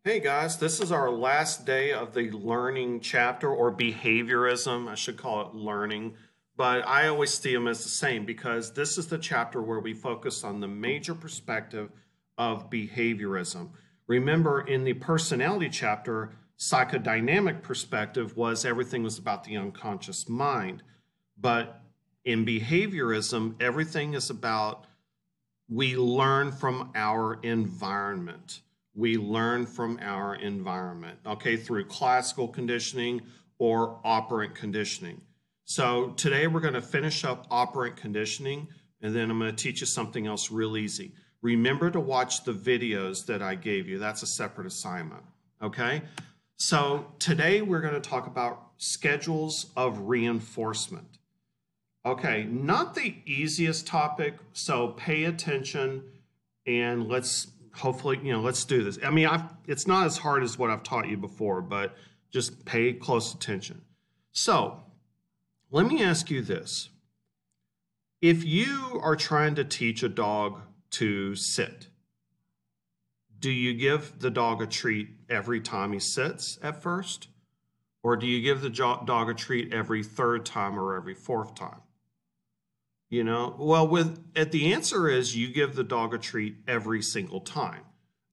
Hey guys, this is our last day of the learning chapter or behaviorism. I should call it learning, but I always see them as the same because this is the chapter where we focus on the major perspective of behaviorism. Remember, in the personality chapter, psychodynamic perspective was everything was about the unconscious mind. But in behaviorism, everything is about we learn from our environment. We learn from our environment, okay, through classical conditioning or operant conditioning. So today we're going to finish up operant conditioning, and then I'm going to teach you something else real easy. Remember to watch the videos that I gave you. That's a separate assignment, okay? So today we're going to talk about schedules of reinforcement. Okay, not the easiest topic, so pay attention and let's hopefully, let's do this. I mean, it's not as hard as what I've taught you before, but just pay close attention. So, let me ask you this. If you are trying to teach a dog to sit, do you give the dog a treat every time he sits at first? Or do you give the dog a treat every third time or every fourth time? Well, the answer is you give the dog a treat every single time.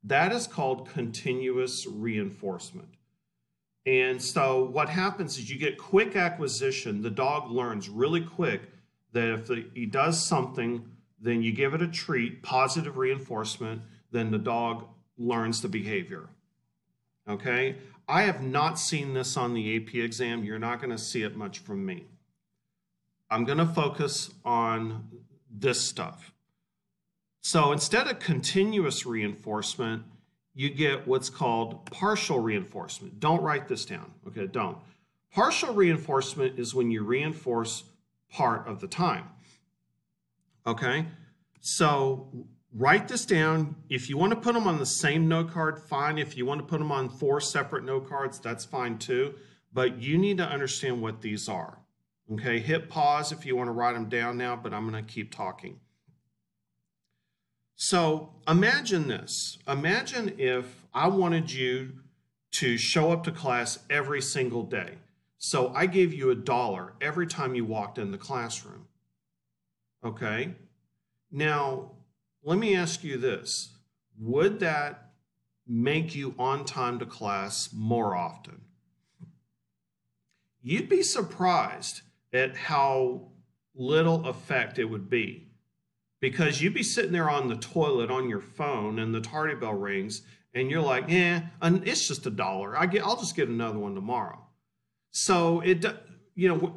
That is called continuous reinforcement. And so what happens is you get quick acquisition. The dog learns really quick that if he does something, then you give it a treat, positive reinforcement, then the dog learns the behavior. Okay? I have not seen this on the AP exam. You're not going to see it much from me. I'm going to focus on this stuff. So instead of continuous reinforcement, you get what's called partial reinforcement. Don't write this down. Okay, don't. Partial reinforcement is when you reinforce part of the time. Okay, so write this down. If you want to put them on the same note card, fine. If you want to put them on 4 separate note cards, that's fine too. But you need to understand what these are. Okay, hit pause if you want to write them down now, but I'm going to keep talking. So imagine this. Imagine if I wanted you to show up to class every single day. So I gave you $1 every time you walked in the classroom. Okay? Now, let me ask you this. Would that make you on time to class more often? You'd be surprised at how little effect it would be. Because you'd be sitting there on the toilet on your phone and the tardy bell rings and you're like, it's just $1. I'll just get another one tomorrow. So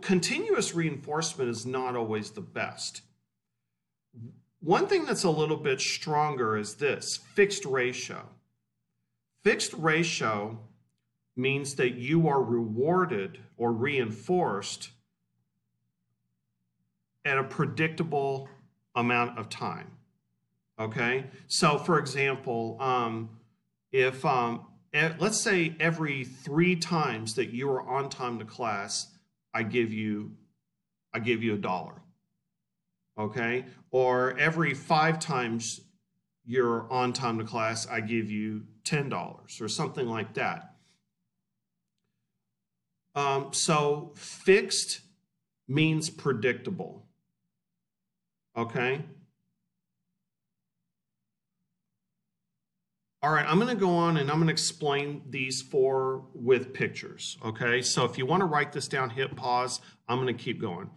continuous reinforcement is not always the best. One thing that's a little bit stronger is this, fixed ratio. Fixed ratio means that you are rewarded or reinforced at a predictable amount of time. Okay, so for example, if let's say every 3 times that you are on time to class, I give you $1. Okay, or every 5 times you're on time to class, I give you $10 or something like that. So fixed means predictable. Okay. All right, I'm going to go on and I'm going to explain these 4 with pictures. Okay, so if you want to write this down, hit pause. I'm going to keep going.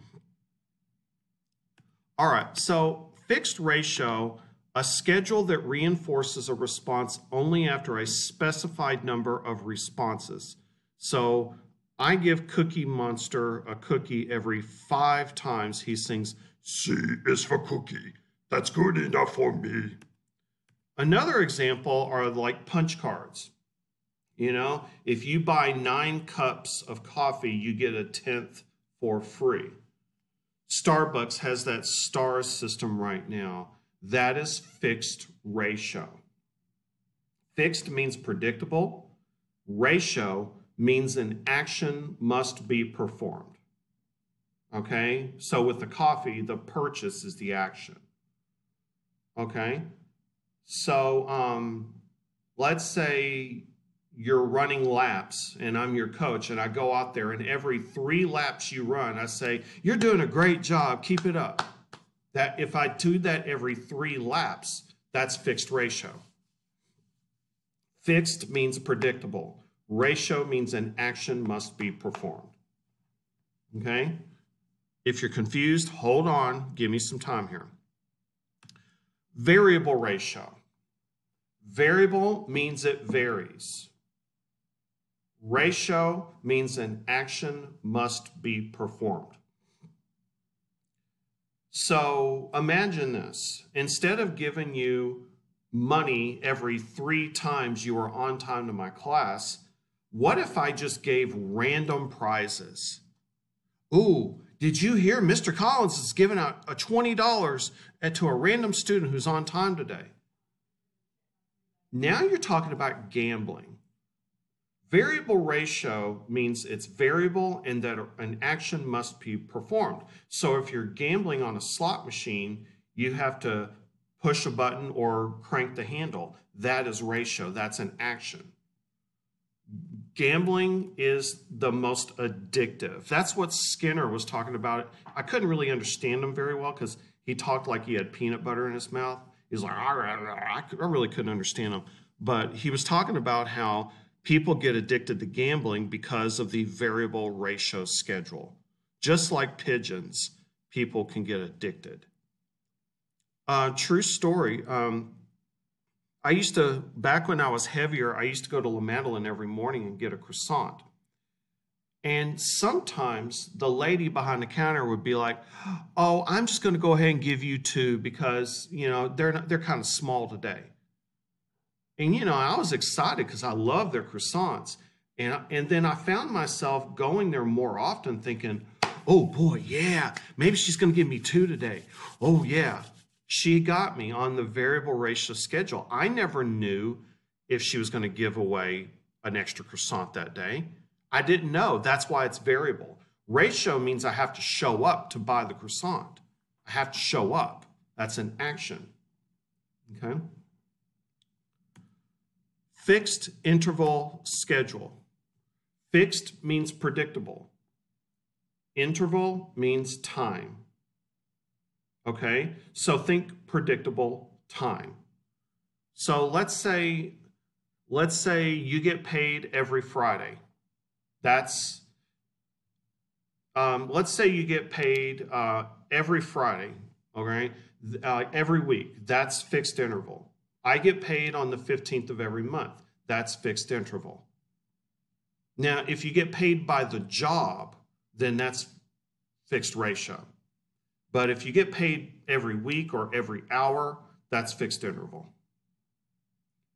All right, so fixed ratio, a schedule that reinforces a response only after a specified number of responses. So I give Cookie Monster a cookie every 5 times he sings, "C is for cookie. That's good enough for me." Another example are like punch cards. If you buy 9 cups of coffee, you get a 10th for free. Starbucks has that star system right now. That is fixed ratio. Fixed means predictable. Ratio means an action must be performed. Okay, so with the coffee, the purchase is the action. Okay, so let's say you're running laps and I'm your coach and I go out there and every 3 laps you run, I say, you're doing a great job, keep it up. That if I do that every 3 laps, that's fixed ratio. Fixed means predictable. Ratio means an action must be performed. Okay? If you're confused, hold on, give me some time here. Variable ratio. Variable means it varies. Ratio means an action must be performed. So imagine this. Instead of giving you money every 3 times you are on time to my class, what if I just gave random prizes? Ooh, did you hear Mr. Collins is giving out a $20 to a random student who's on time today? Now you're talking about gambling. Variable ratio means it's variable and that an action must be performed. So if you're gambling on a slot machine, you have to push a button or crank the handle. That is ratio. That's an action. Gambling is the most addictive. That's what Skinner was talking about. I couldn't really understand him very well because he talked like he had peanut butter in his mouth. He's like, I really couldn't understand him. But he was talking about how people get addicted to gambling because of the variable ratio schedule. Just like pigeons, people can get addicted. True story. I used to, back when I was heavier, I used to go to La Madeleine every morning and get a croissant. And sometimes the lady behind the counter would be like, oh, I'm just going to go ahead and give you 2 because, you know, they're kind of small today. And, you know, I was excited because I love their croissants. And then I found myself going there more often thinking, oh, boy, yeah, maybe she's going to give me 2 today. Oh, yeah. She got me on the variable ratio schedule. I never knew if she was going to give away an extra croissant that day. I didn't know. That's why it's variable. Ratio means I have to show up to buy the croissant. I have to show up. That's an action. Okay? Fixed interval schedule. Fixed means predictable. Interval means time. Okay, so think predictable time. So let's say you get paid every Friday. That's let's say you get paid every Friday. Okay, every week. That's fixed interval. I get paid on the 15th of every month. That's fixed interval. Now, if you get paid by the job, then that's fixed ratio. But if you get paid every week or every hour, that's fixed interval.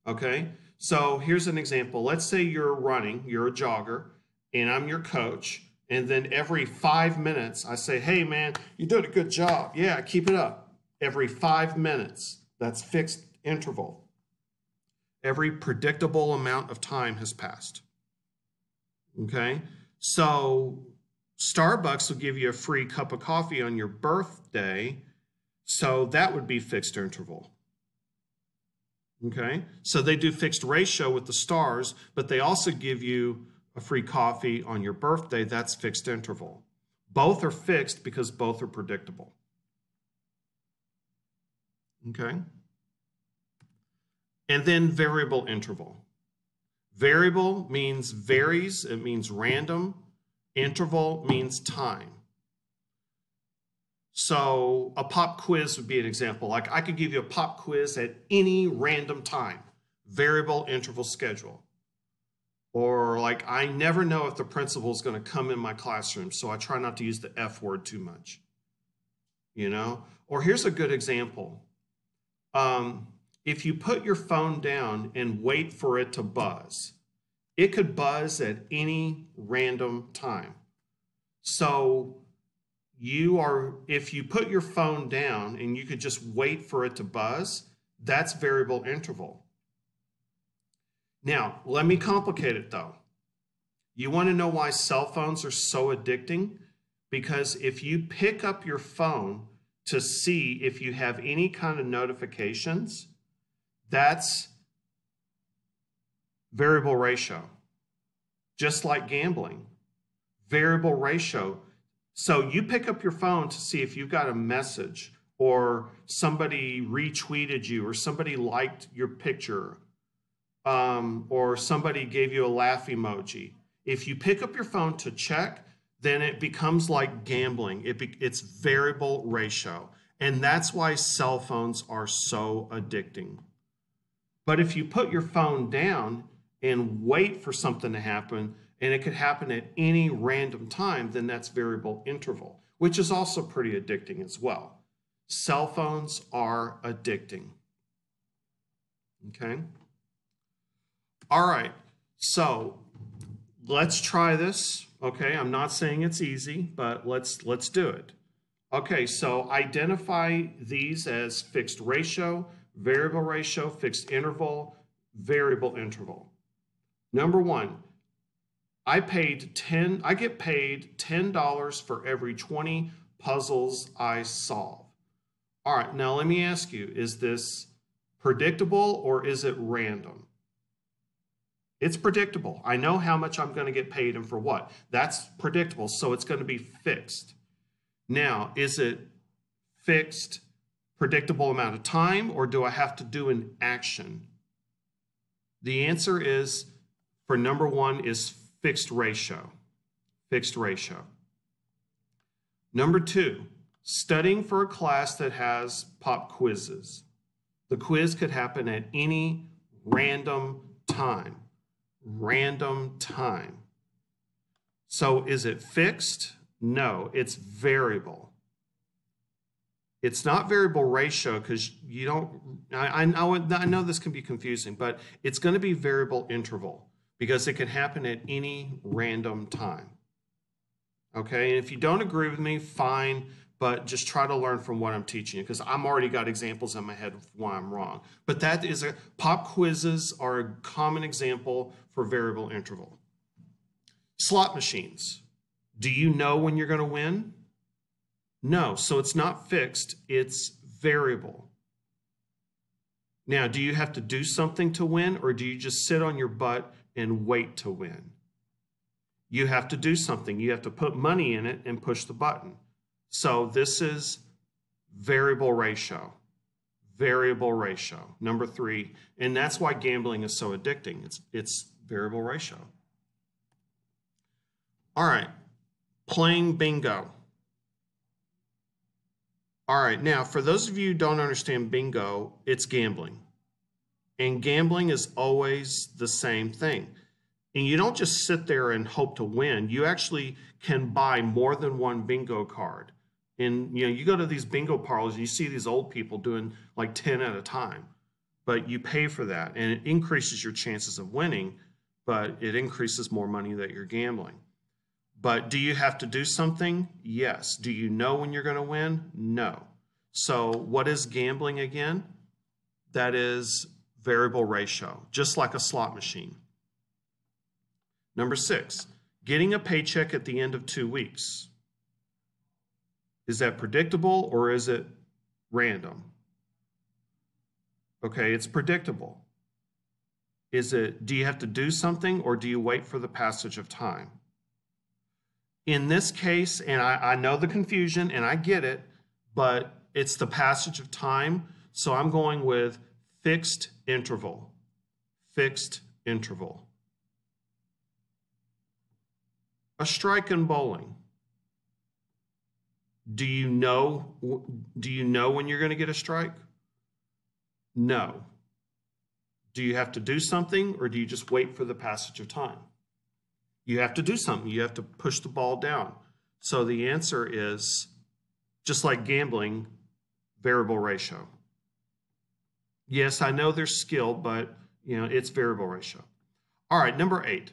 Okay, so here's an example. Let's say you're running, you're a jogger, and I'm your coach. And then every 5 minutes, I say, hey, man, you're doing a good job. Yeah, keep it up. Every 5 minutes, that's fixed interval. Every predictable amount of time has passed. Okay, so Starbucks will give you a free cup of coffee on your birthday, so that would be fixed interval. Okay, so they do fixed ratio with the stars, but they also give you a free coffee on your birthday. That's fixed interval. Both are fixed because both are predictable. Okay, and then variable interval. Variable means varies, it means random. Interval means time. So a pop quiz would be an example. Like I could give you a pop quiz at any random time. Variable interval schedule. Or like I never know if the principal is going to come in my classroom, so I try not to use the F word too much. You know? Or here's a good example. If you put your phone down and wait for it to buzz, it could buzz at any random time. So if you put your phone down and you could just wait for it to buzz, that's variable interval. Now, let me complicate it though. You want to know why cell phones are so addicting? Because if you pick up your phone to see if you have any kind of notifications, that's Variable ratio. Just like gambling. Variable ratio. So you pick up your phone to see if you've got a message or somebody retweeted you or somebody liked your picture, or somebody gave you a laugh emoji. If you pick up your phone to check, then it becomes like gambling. It's variable ratio. And that's why cell phones are so addicting. But if you put your phone down and wait for something to happen, and it could happen at any random time, then that's variable interval, which is also pretty addicting as well. Cell phones are addicting. Okay? All right, so let's try this. Okay, I'm not saying it's easy, but let's do it. Okay, so identify these as fixed ratio, variable ratio, fixed interval, variable interval. Number one, I get paid $10 for every 20 puzzles I solve. All right, now let me ask you, is this predictable or is it random? It's predictable. I know how much I'm going to get paid and for what. That's predictable, so it's going to be fixed. Now, is it fixed, predictable amount of time, or do I have to do an action? The answer is, for number one, is fixed ratio. Fixed ratio. Number two, studying for a class that has pop quizzes. The quiz could happen at any random time. Random time. So is it fixed? No, it's variable. It's not variable ratio because you don't, I know this can be confusing, but it's going to be variable interval because it can happen at any random time. Okay, and if you don't agree with me, fine, but just try to learn from what I'm teaching you because I'm already got examples in my head of why I'm wrong. But that is pop quizzes are a common example for variable interval. Slot machines. Do you know when you're going to win? No, so it's not fixed, it's variable. Now, do you have to do something to win or do you just sit on your butt and wait to win? You have to do something. You have to put money in it and push the button. So this is variable ratio. Variable ratio, number three. And that's why gambling is so addicting. It's variable ratio. All right, playing bingo. All right, now for those of you who don't understand bingo, it's gambling. And gambling is always the same thing. And you don't just sit there and hope to win. You actually can buy more than one bingo card. And you go to these bingo parlors, you see these old people doing like 10 at a time. But you pay for that, and it increases your chances of winning, but it increases more money that you're gambling. But do you have to do something? Yes. Do you know when you're going to win? No. So what is gambling again? That is variable ratio, just like a slot machine. Number six, getting a paycheck at the end of 2 weeks. Is that predictable or is it random? Okay, it's predictable. Do you have to do something or do you wait for the passage of time? In this case, and I know the confusion and I get it, but it's the passage of time. So I'm going with fixed interval. Fixed interval. A strike in bowling. Do you know when you're going to get a strike? No. Do you have to do something or do you just wait for the passage of time? You have to do something. You have to push the ball down. So the answer is, just like gambling, variable ratio. Yes, I know there's skill, but it's variable ratio. All right, number 8.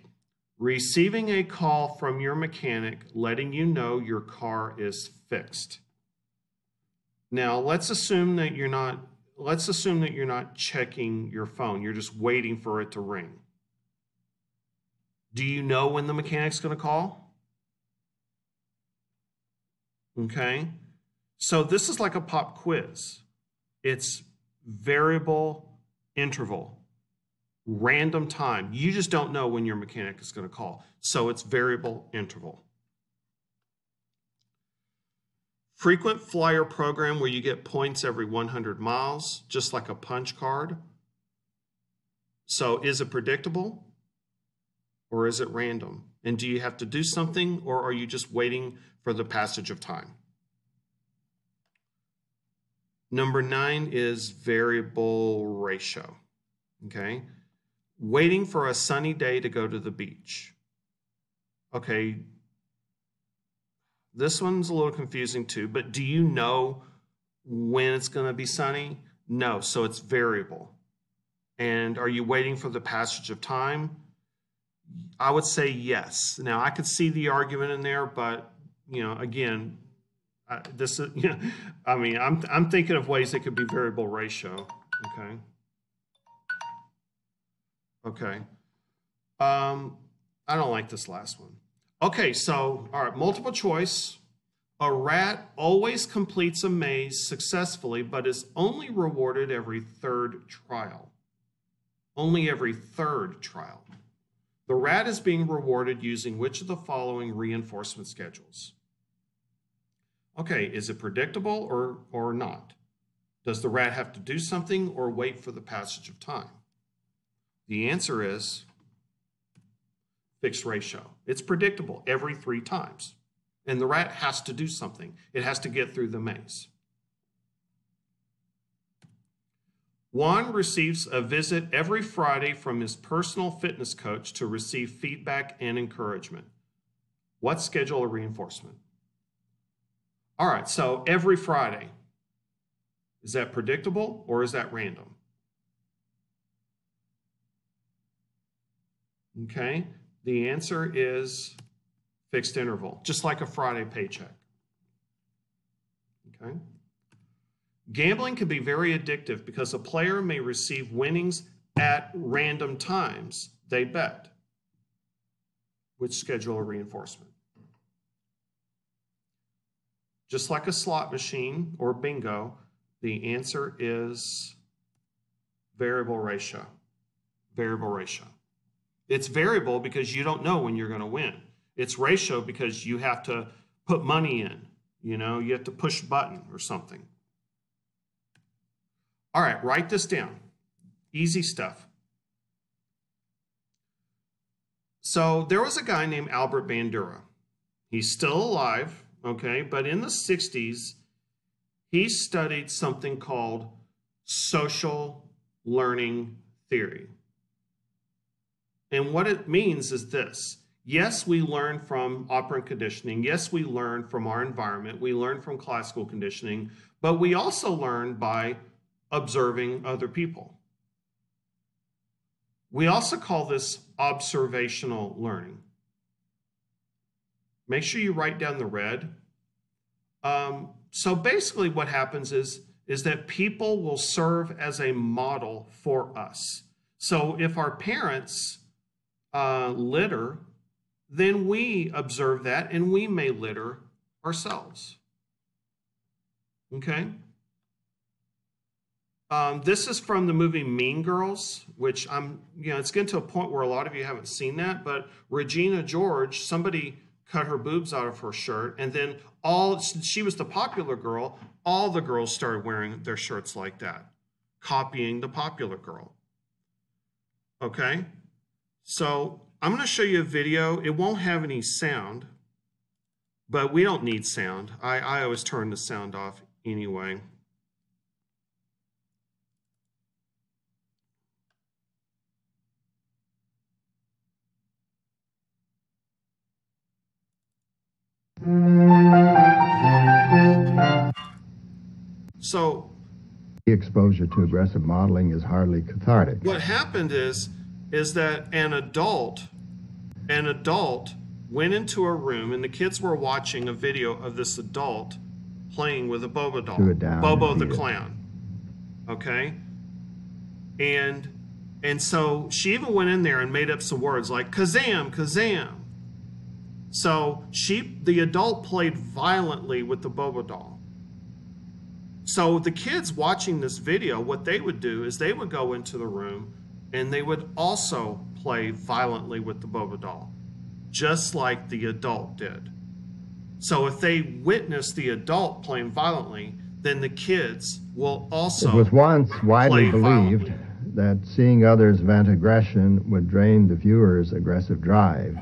Receiving a call from your mechanic letting you know your car is fixed. Now, let's assume that you're not checking your phone. You're just waiting for it to ring. Do you know when the mechanic's going to call? Okay. So this is like a pop quiz. It's variable interval. random time. You just don't know when your mechanic is going to call. So it's variable interval. Frequent flyer program where you get points every 100 miles, just like a punch card. So is it predictable or is it random? And do you have to do something, or are you just waiting for the passage of time? Number 9 is variable ratio. Okay. Waiting for a sunny day to go to the beach. Okay. This one's a little confusing too, but do you know when it's going to be sunny? No, so it's variable. And are you waiting for the passage of time? I would say yes. Now, I could see the argument in there, but, you know, again, this is, you know, I mean, I'm thinking of ways it could be variable ratio. Okay. Okay. I don't like this last one. Okay, so, all right, multiple choice. A rat always completes a maze successfully, but is only rewarded every third trial. Only every third trial. The rat is being rewarded using which of the following reinforcement schedules? Okay, is it predictable or not? Does the rat have to do something or wait for the passage of time? The answer is fixed ratio. It's predictable every 3 times. And the rat has to do something. It has to get through the maze. Juan receives a visit every Friday from his personal fitness coach to receive feedback and encouragement. What schedule of reinforcement? All right, so every Friday. Is that predictable or is that random? Okay, the answer is fixed interval, just like a Friday paycheck. Okay. Gambling can be very addictive because a player may receive winnings at random times they bet. Which schedule of reinforcement? Just like a slot machine or bingo, the answer is variable ratio. Variable ratio. It's variable because you don't know when you're going to win. It's ratio because you have to put money in. You know, you have to push a button or something. All right, write this down. Easy stuff. So there was a guy named Albert Bandura. He's still alive, okay, but in the 60s, he studied something called social learning theory. And what it means is this. Yes, we learn from operant conditioning. Yes, we learn from our environment. We learn from classical conditioning, but we also learn by observing other people. We also call this observational learning. Make sure you write down the red. So basically what happens is that people will serve as a model for us. So if our parents litter, then we observe that and we may litter ourselves. Okay? This is from the movie Mean Girls, which it's getting to a point where a lot of you haven't seen that, but Regina George, somebody cut her boobs out of her shirt, and then she was the popular girl, all the girls started wearing their shirts like that, copying the popular girl. Okay? So I'm going to show you a video. It won't have any sound, but we don't need sound. I always turn the sound off anyway. So exposure to aggressive modeling is hardly cathartic. What happened is that an adult went into a room and the kids were watching a video of this adult playing with a Bobo doll, Bobo the clown. Okay? And so she even went in there and made up some words like Kazam, Kazam. So the adult played violently with the Bobo doll. So the kids watching this video, what they would do is they would go into the room and they would also play violently with the Boba doll, just like the adult did. So if they witness the adult playing violently, then the kids will also It was once widely play violently. believed that seeing others vent aggression would drain the viewer's aggressive drive.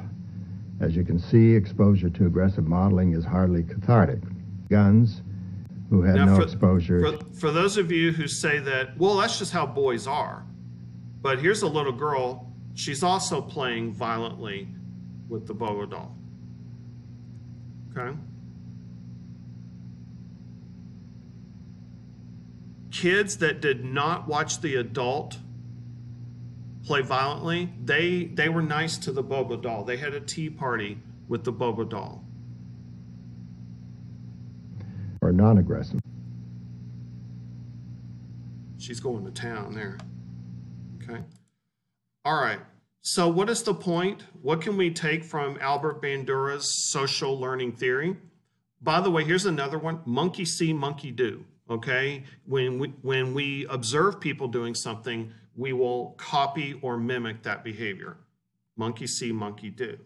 As you can see, exposure to aggressive modeling is hardly cathartic. Guns, who had no exposure. For those of you who say that, well, that's just how boys are. But here's a little girl. She's also playing violently with the Boba doll. Okay? Kids that did not watch the adult play violently, they were nice to the Boba doll. They had a tea party with the Boba doll. Or non-aggressive. She's going to town there. Okay. All right. So what is the point? What can we take from Albert Bandura's social learning theory? By the way, here's another one. Monkey see, monkey do. Okay. When we observe people doing something, we will copy or mimic that behavior. Monkey see, monkey do.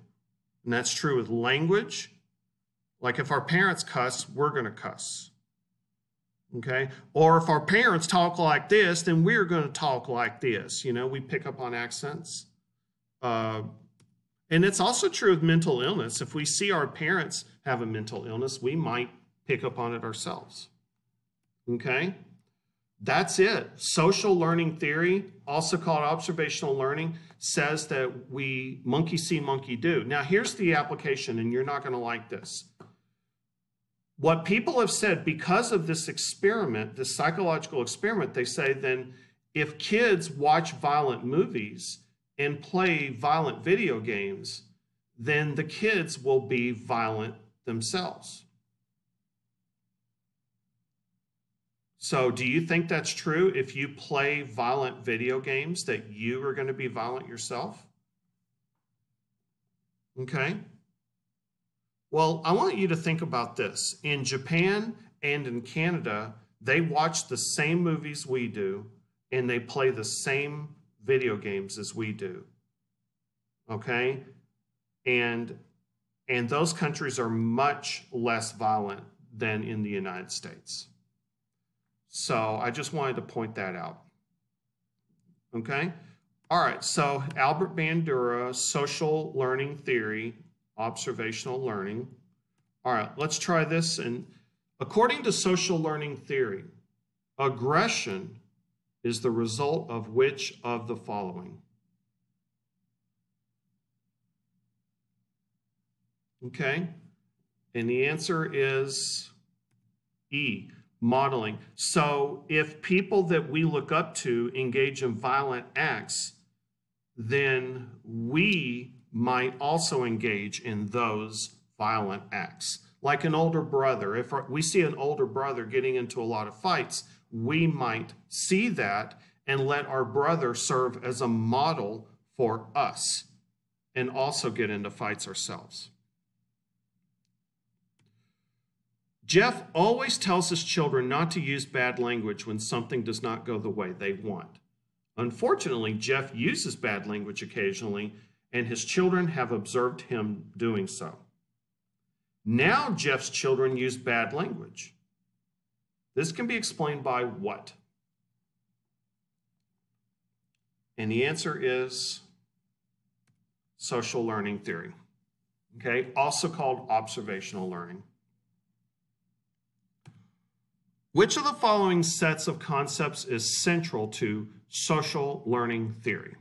And that's true with language. Like if our parents cuss, we're going to cuss. Okay? Or if our parents talk like this, then we're going to talk like this. You know, we pick up on accents. And it's also true with mental illness. If we see our parents have a mental illness, we might pick up on it ourselves. Okay? That's it. Social learning theory, also called observational learning, says that we monkey see, monkey do. Now, here's the application, and you're not going to like this. What people have said, because of this experiment, this psychological experiment, they say then if kids watch violent movies and play violent video games, then the kids will be violent themselves. So do you think that's true? If you play violent video games, that you are going to be violent yourself? Okay. Well, I want you to think about this. In Japan and in Canada, they watch the same movies we do, and they play the same video games as we do. Okay? And those countries are much less violent than in the United States. So I just wanted to point that out. Okay? All right, so Albert Bandura, social learning theory, observational learning. All right, let's try this. And according to social learning theory, aggression is the result of which of the following? Okay, and the answer is E, modeling. So if people that we look up to engage in violent acts, then we might also engage in those violent acts. Like an older brother, if we see an older brother getting into a lot of fights, we might see that and let our brother serve as a model for us and also get into fights ourselves. Jeff always tells his children not to use bad language when something does not go the way they want. Unfortunately, Jeff uses bad language occasionally, and his children have observed him doing so. Now Jeff's children use bad language. This can be explained by what? And the answer is social learning theory, okay? Also called observational learning. Which of the following sets of concepts is central to social learning theory?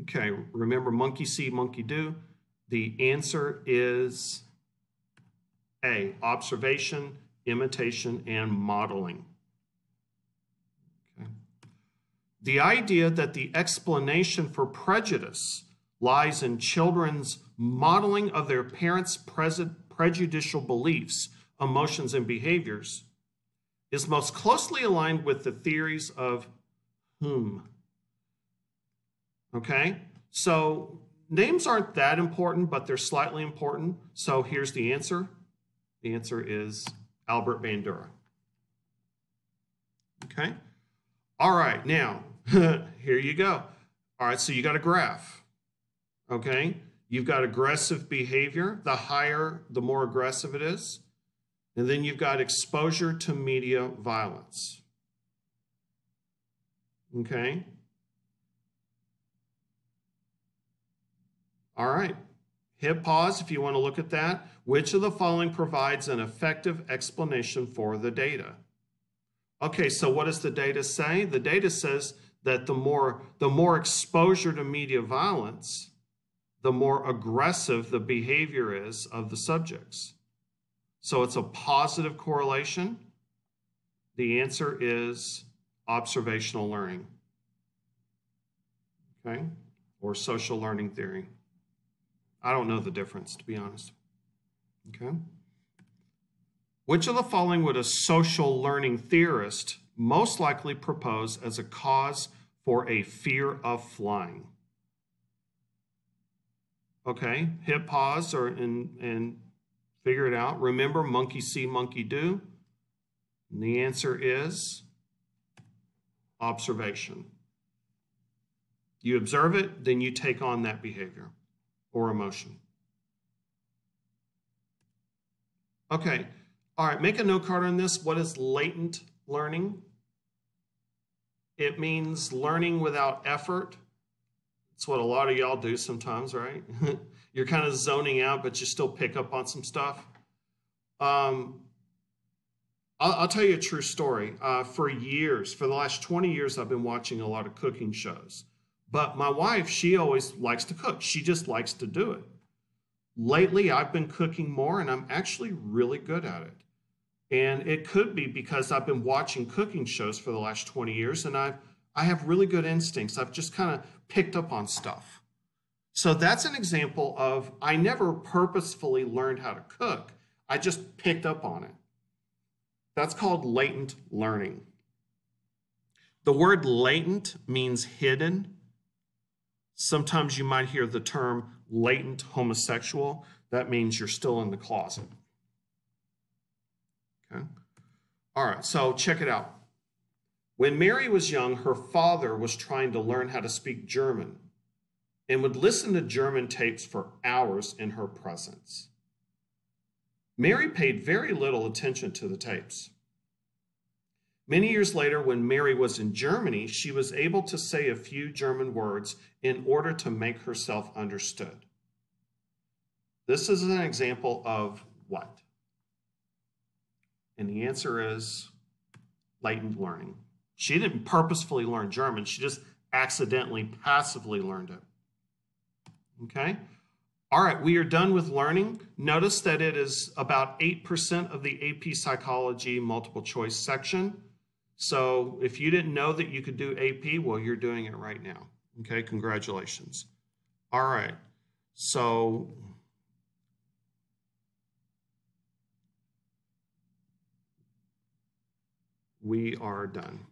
Okay, remember monkey see, monkey do. The answer is A, observation, imitation, and modeling. Okay. The idea that the explanation for prejudice lies in children's modeling of their parents' prejudicial beliefs, emotions, and behaviors is most closely aligned with the theories of whom? Okay, so names aren't that important, but they're slightly important. So here's the answer. The answer is Albert Bandura. Okay, All right, now, here you go. All right, so you got a graph, okay? You've got aggressive behavior. The higher, the more aggressive it is. And then you've got exposure to media violence, okay? All right, hit pause if you want to look at that. Which of the following provides an effective explanation for the data? Okay, so what does the data say? The data says that the more exposure to media violence, the more aggressive the behavior is of the subjects. So it's a positive correlation. The answer is observational learning, okay, or social learning theory. I don't know the difference, to be honest. Okay. Which of the following would a social learning theorist most likely propose as a cause for a fear of flying? Okay, hit pause and figure it out. Remember, monkey see, monkey do. And the answer is observation. You observe it, then you take on that behavior or emotion. Okay, all right, make a note card on this. What is latent learning? It means learning without effort. It's what a lot of y'all do sometimes, right? You're kind of zoning out, but you still pick up on some stuff. I'll tell you a true story. For years, for the last 20 years, I've been watching a lot of cooking shows. But my wife, she always likes to cook. She just likes to do it. Lately, I've been cooking more, and I'm actually really good at it. And it could be because I've been watching cooking shows for the last 20 years, and I have really good instincts. I've just kind of picked up on stuff. So that's an example of I never purposefully learned how to cook. I just picked up on it. That's called latent learning. The word latent means hidden. Sometimes you might hear the term latent homosexual. That means you're still in the closet. Okay. All right, so check it out. When Mary was young, her father was trying to learn how to speak German and would listen to German tapes for hours in her presence. Mary paid very little attention to the tapes. Many years later, when Mary was in Germany, she was able to say a few German words in order to make herself understood. This is an example of what? And the answer is latent learning. She didn't purposefully learn German. She just accidentally, passively learned it. Okay? All right, we are done with learning. Notice that it is about 8% of the AP Psychology multiple choice section. So if you didn't know that you could do AP, well, you're doing it right now. Okay, congratulations. All right, so we are done.